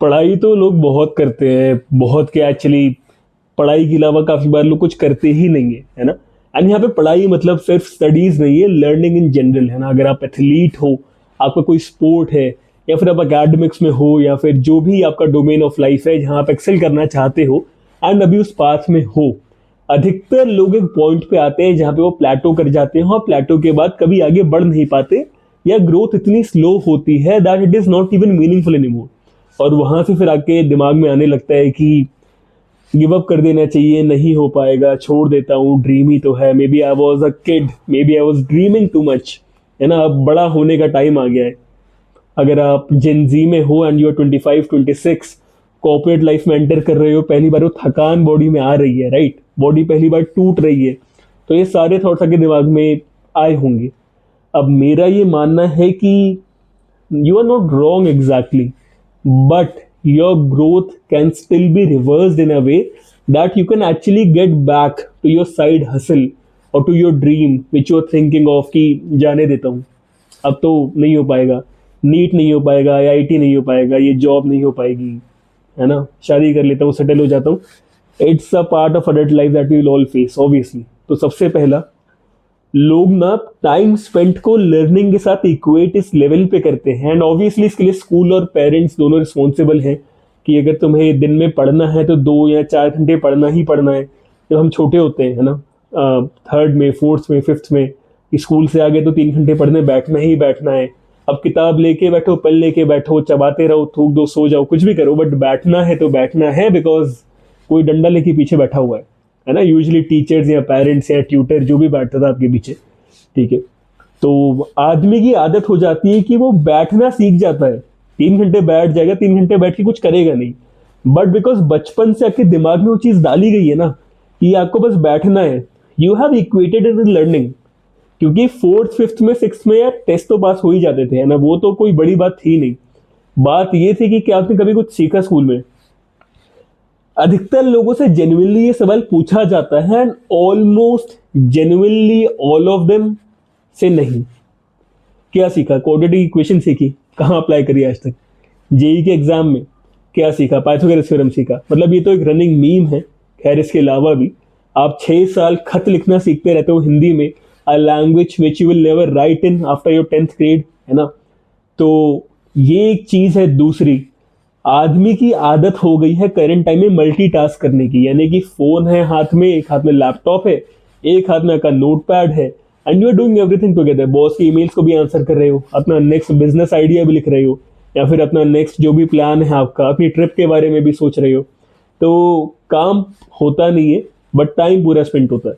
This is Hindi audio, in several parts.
पढ़ाई तो लोग बहुत करते हैं, बहुत क्या एक्चुअली पढ़ाई के अलावा काफी बार लोग कुछ करते ही नहीं है ना। एंड यहाँ पे पढ़ाई मतलब सिर्फ स्टडीज नहीं है, लर्निंग इन जनरल है ना। अगर आप एथलीट हो, आपका कोई स्पोर्ट है, या फिर आप अकेडमिक्स में हो, या फिर जो भी आपका डोमेन ऑफ लाइफ है जहाँ आप एक्सेल करना चाहते हो एंड अभी उस पाथ में हो, अधिकतर लोग एक पॉइंट पे आते हैं जहाँ पे वो प्लेटो कर जाते हैं और प्लेटो के बाद कभी आगे बढ़ नहीं पाते, या ग्रोथ इतनी स्लो होती है that it is not even meaningful anymore. और वहां से फिर आके दिमाग में आने लगता है कि गिव अप कर देना चाहिए, नहीं हो पाएगा, छोड़ देता हूँ, ड्रीम ही तो है, maybe I was a kid, maybe I was dreaming too much, है ना। अब बड़ा होने का टाइम आ गया है। अगर आप जेन जी में हो and you are 25 26, corporate life में एंटर कर रहे हो, पहली बार वो थकान बॉडी में आ रही है, राइट, बॉडी पहली बार टूट रही है, तो ये सारे थॉट्स आपके दिमाग में आए होंगे। अब मेरा ये मानना है कि you are not wrong exactly, but your growth can still be reversed in a way that you can actually get back to your side hustle or to your dream which you are thinking of कि जाने देता हूँ, अब तो नहीं हो पाएगा, नीट नहीं हो पाएगा, आईआईटी नहीं हो पाएगा, ये जॉब नहीं हो पाएगी, है ना, शादी कर लेता हूँ, सेटल हो जाता हूँ। It's a part of adult life that we will all face obviously. तो सबसे पहला, लोग ना टाइम स्पेंट को लर्निंग के साथ इक्वेट इस लेवल पे करते हैं, एंड ऑब्वियसली इसके लिए स्कूल और पेरेंट्स दोनों रिस्पॉन्सिबल हैं कि अगर तुम्हें दिन में पढ़ना है तो 2 या 4 घंटे पढ़ना ही पढ़ना है। जब हम छोटे होते हैं, है ना, थर्ड में, फोर्थ में, फिफ्थ में, स्कूल से आगे तो 3 घंटे पढ़ने बैठना ही बैठना है। अब किताब लेके बैठो, पेन लेके बैठो, चबाते रहो, थूक दो, सो जाओ, कुछ भी करो, बट बैठना है तो बैठना है, बिकॉज कोई डंडा लेके पीछे बैठा हुआ है ना, यूजुअली टीचर्स या पेरेंट्स या ट्यूटर जो भी बैठता था आपके पीछे, ठीक है। तो आदमी की आदत हो जाती है कि वो बैठना सीख जाता है, 3 घंटे बैठ जाएगा, 3 घंटे बैठ के कुछ करेगा नहीं, बट बिकॉज बचपन से आपके दिमाग में वो चीज डाली गई है ना कि आपको बस बैठना है, you have equated it with learning. क्योंकि फोर्थ फिफ्थ में सिक्स में यार टेस्ट तो पास हो ही जाते थे, है ना, वो तो कोई बड़ी बात थी नहीं। बात ये थी कि क्या आपने कभी कुछ सीखा स्कूल में। अधिकतर लोगों से जेन्युइनली ये सवाल पूछा जाता है and almost genuinely all of them से नहीं। क्या सीखा? क्वाड्रेटिक इक्वेशन सीखी, कहाँ अप्लाई करी आज तक? जेई के एग्जाम में क्या सीखा? पाइथागोरस थ्योरम सीखा। मतलब ये तो एक रनिंग मीम है। खैर इसके अलावा भी आप 6 साल खत लिखना सीखते रहते हो हिंदी में, a language which you will never write in after your 10th grade, है ना। तो ये एक चीज है। दूसरी, आदमी की आदत हो गई है करंट टाइम में मल्टीटास्क करने की, यानी कि फोन है हाथ में, एक हाथ में लैपटॉप है, एक हाथ में आपका नोट पैड है, and you are doing everything together. Boss की ईमेल्स को भी आंसर कर रहे हो, अपना नेक्स्ट बिजनेस आइडिया भी लिख रहे हो, या फिर अपना नेक्स्ट जो भी प्लान है आपका, अपनी ट्रिप के बारे में भी सोच रहे हो। तो काम होता नहीं है, बट टाइम पूरा स्पेंड होता है,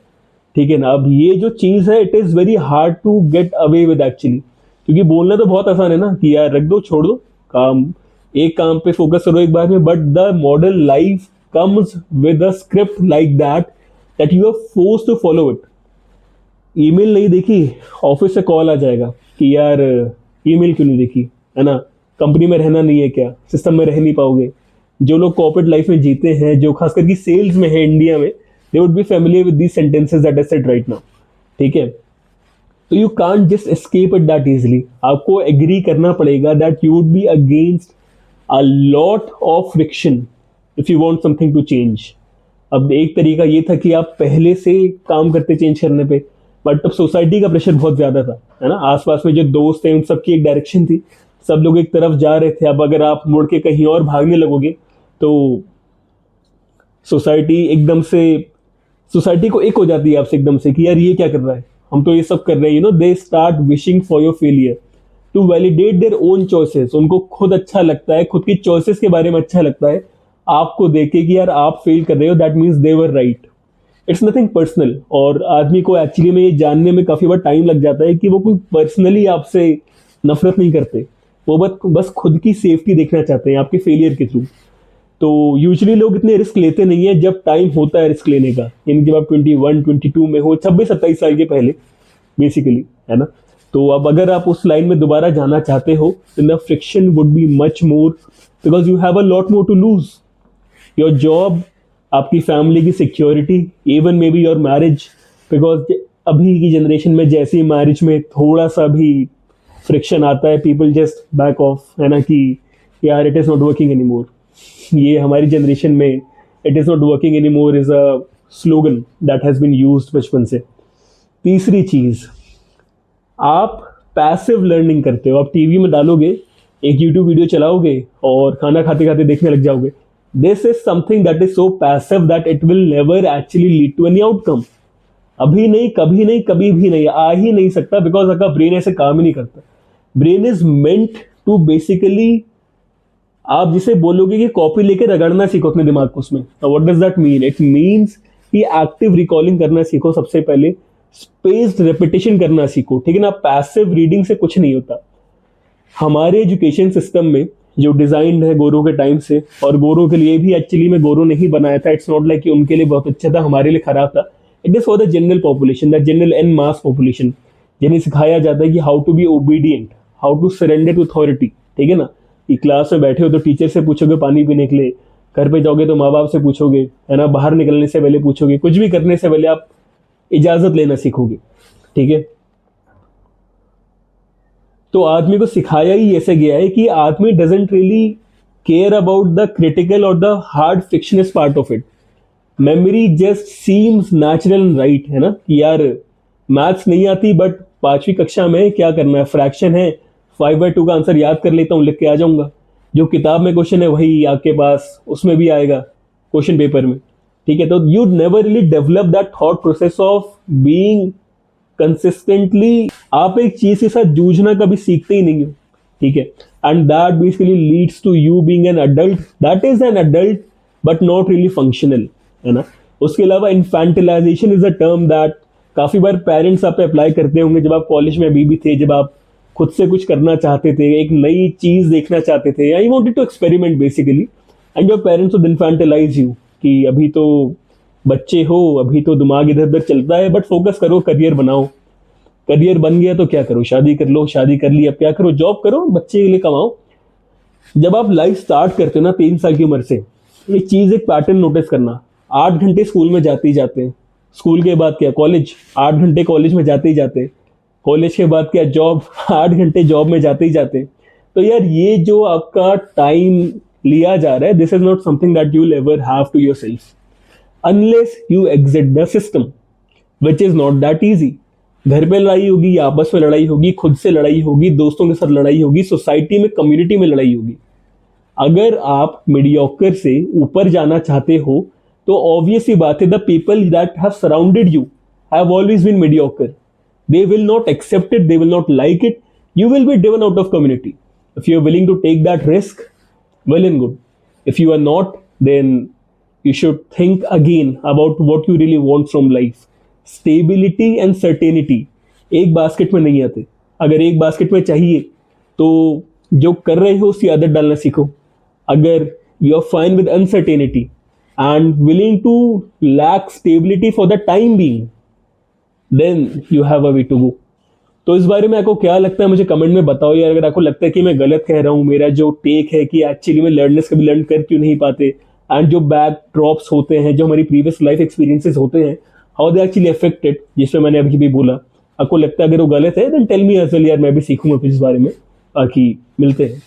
ठीक है ना। अब ये जो चीज है, it is very hard to get away with actually, क्योंकि बोलना तो बहुत आसान है ना कि यार रख दो, छोड़ दो काम, एक काम पे फोकस करो एक बार में, but the modern life comes with a script like that that you are forced to follow it. Email नहीं देखी, ऑफिस से कॉल आ जाएगा कि यार ईमेल क्यों नहीं देखी, है ना, कंपनी में रहना नहीं है क्या, सिस्टम में रह नहीं पाओगे। जो लोग कॉर्पोरेट लाइफ में जीते हैं, जो खास करके सेल्स में है इंडिया में, they would be familiar with these sentences that I said right now, ठीक है। तो you can't just escape it that easily. आपको एग्री करना पड़ेगा that you would be against a lot of friction if you want something to change। अब एक तरीका ये था कि आप पहले से काम करते चेंज करने पे, बट अब सोसाइटी का प्रेशर बहुत ज्यादा था, है ना। आसपास में जो दोस्त हैं उन सबकी एक डायरेक्शन थी, सब लोग एक तरफ जा रहे थे। अब अगर आप मुड़ के कहीं और भागने लगोगे तो सोसाइटी एकदम से, सोसाइटी को एक हो जाती है आपसे एकदम से कि यार ये क्या कर रहा है, हम तो ये सब कर रहे हैं, they start wishing for your failure to validate their own choices. उनको खुद अच्छा लगता है, खुद की चॉइसेस के बारे में अच्छा लगता है आपको देख के कि यार आप फेल कर रहे हो, that means they were right. It's nothing personal. और आदमी को एक्चुअली में ये जानने में काफी बार टाइम लग जाता है कि वो कोई पर्सनली आपसे नफरत नहीं करते, वो बस खुद की सेफ्टी देखना चाहते हैं आपके फेलियर के थ्रू। तो यूजुअली लोग इतने रिस्क लेते नहीं है जब टाइम होता है रिस्क लेने का, यानी जब आप 21 22 में हो, 26 27 साल के पहले बेसिकली, है ना। तो अब अगर आप उस लाइन में दोबारा जाना चाहते हो, the friction would be much more, because you have a lot more to lose. Your job, आपकी फैमिली की security, even maybe your marriage, because अभी की जनरेशन में जैसे मैरिज में थोड़ा सा भी फ्रिक्शन आता है, पीपल जस्ट बैक ऑफ, है ना, कि यार it is not working any more, ये हमारी जनरेशन में it is not working any more is a slogan that has been used बचपन से। तीसरी चीज़, आप पैसिव लर्निंग करते हो। आप टीवी में डालोगे, एक यूट्यूब वीडियो चलाओगे और खाना खाते खाते देखने लग जाओगे। This is something that is so passive that it will never actually lead to any outcome. अभी नहीं, कभी नहीं, कभी भी नहीं, आ ही नहीं सकता, बिकॉज आपका ब्रेन ऐसे काम ही नहीं करता। Brain is meant to basically, आप जिसे बोलोगे कि कॉपी लेके रगड़ना सीखो अपने दिमाग को उसमें। What does that mean? It means कि एक्टिव रिकॉलिंग करना सीखो सबसे पहले, स्पेस्ड रेपिटेशन करना सीखो, ठीक है ना। पैसिव रीडिंग से कुछ नहीं होता। हमारे एजुकेशन सिस्टम में जो डिजाइन है गोरों के टाइम से, और गोरों के लिए भी एक्चुअली में गोरों नहीं बनाया था, इट्स नॉट लाइक कि उनके लिए बहुत अच्छा था, हमारे लिए खराब था। It is for the general population, the general and mass population, जिन्हें सिखाया जाता है कि how to be obedient, how to surrender to authority, ठीक है ना। कि क्लास में बैठे हो तो टीचर से पूछोगे पानी पीने के लिए, घर पे जाओगे तो माँ बाप से पूछोगे, है ना, बाहर निकलने से पहले पूछोगे, कुछ भी करने से पहले आप इजाजत लेना सीखोगे, ठीक है। तो आदमी को सिखाया ही ऐसे गया है कि आदमी doesn't really care about the critical or the hard fictions part of it. Memory just seems natural and right, है ना, कि यार मैथ्स नहीं आती बट 5वीं कक्षा में क्या करना है, फ्रैक्शन है, 5/2 का आंसर याद कर लेता हूँ, लिख के आ जाऊंगा। जो किताब में क्वेश्चन है वही आपके पास उसमें भी आएगा क्वेश्चन पेपर में, ठीक है। तो you never really develop that thought process of being consistently, आप एक चीज के साथ जूझना कभी सीखते ही नहीं हो, ठीक है। And that basically leads to you being an adult that is an adult but not really functional, है ना। उसके अलावा infantilization is a term that काफी बार पेरेंट्स आप पे अप्लाई करते होंगे जब आप कॉलेज में अभी भी थे, जब आप खुद से कुछ करना चाहते थे, एक नई चीज देखना चाहते थे, I wanted to experiment basically, and your parents would infantilize you कि अभी तो बच्चे हो, अभी तो दिमाग इधर उधर चलता है, बट फोकस करो, करियर बनाओ। करियर बन गया तो क्या करो, शादी कर लो, शादी कर ली अब क्या करो, जॉब करो, बच्चे के लिए कमाओ। जब आप लाइफ स्टार्ट करते हो ना 3 साल की उम्र से, ये चीज एक पैटर्न नोटिस करना। 8 घंटे स्कूल में जाते ही जाते हैं, स्कूल के बाद क्या कॉलेज, 8 घंटे कॉलेज में जाते ही जाते, कॉलेज के बाद क्या जॉब, 8 घंटे जॉब में जाते ही जाते। तो यार ये जो आपका टाइम लिया जा रहा है, this is not something that you will ever have to yourself unless you exit the system, which is not that easy. घर पे लड़ाई होगी, आपस में लड़ाई होगी, खुद से लड़ाई होगी, दोस्तों के साथ लड़ाई होगी, सोसाइटी में, कम्युनिटी में लड़ाई होगी। अगर आप मीडियोकर से ऊपर जाना चाहते हो तो ऑब्वियस ही बात है, the people that have surrounded you have always been mediocre. They will not accept it, they will not like it, you will be driven out of community. If you are willing to take that risk, well and good. If you are not, then you should think again about what you really want from life. Stability and certainty एक बास्केट में नहीं आते। अगर एक बास्केट में चाहिए तो जो कर रहे हो उसकी आदत डालना सीखो। अगर you are fine with uncertainty and willing to lack stability for the time being, then you have a way to go. तो इस बारे में आपको क्या लगता है मुझे कमेंट में बताओ यार। अगर आपको लगता है कि मैं गलत कह रहा हूँ, मेरा जो टेक है कि एक्चुअली में लर्नर्स कभी लर्न कर क्यों नहीं पाते, एंड जो बैक ड्रॉप्स होते हैं, जो हमारी प्रीवियस लाइफ एक्सपीरियंसेस होते हैं, हाउ दे एक्चुअली अफेक्टेड, जिसमें मैंने अभी भी बोला, आपको लगता है अगर वो गलत है then tell me as well यार, मैं भी सीखूंगा कुछ इस बारे में। बाकी मिलते हैं।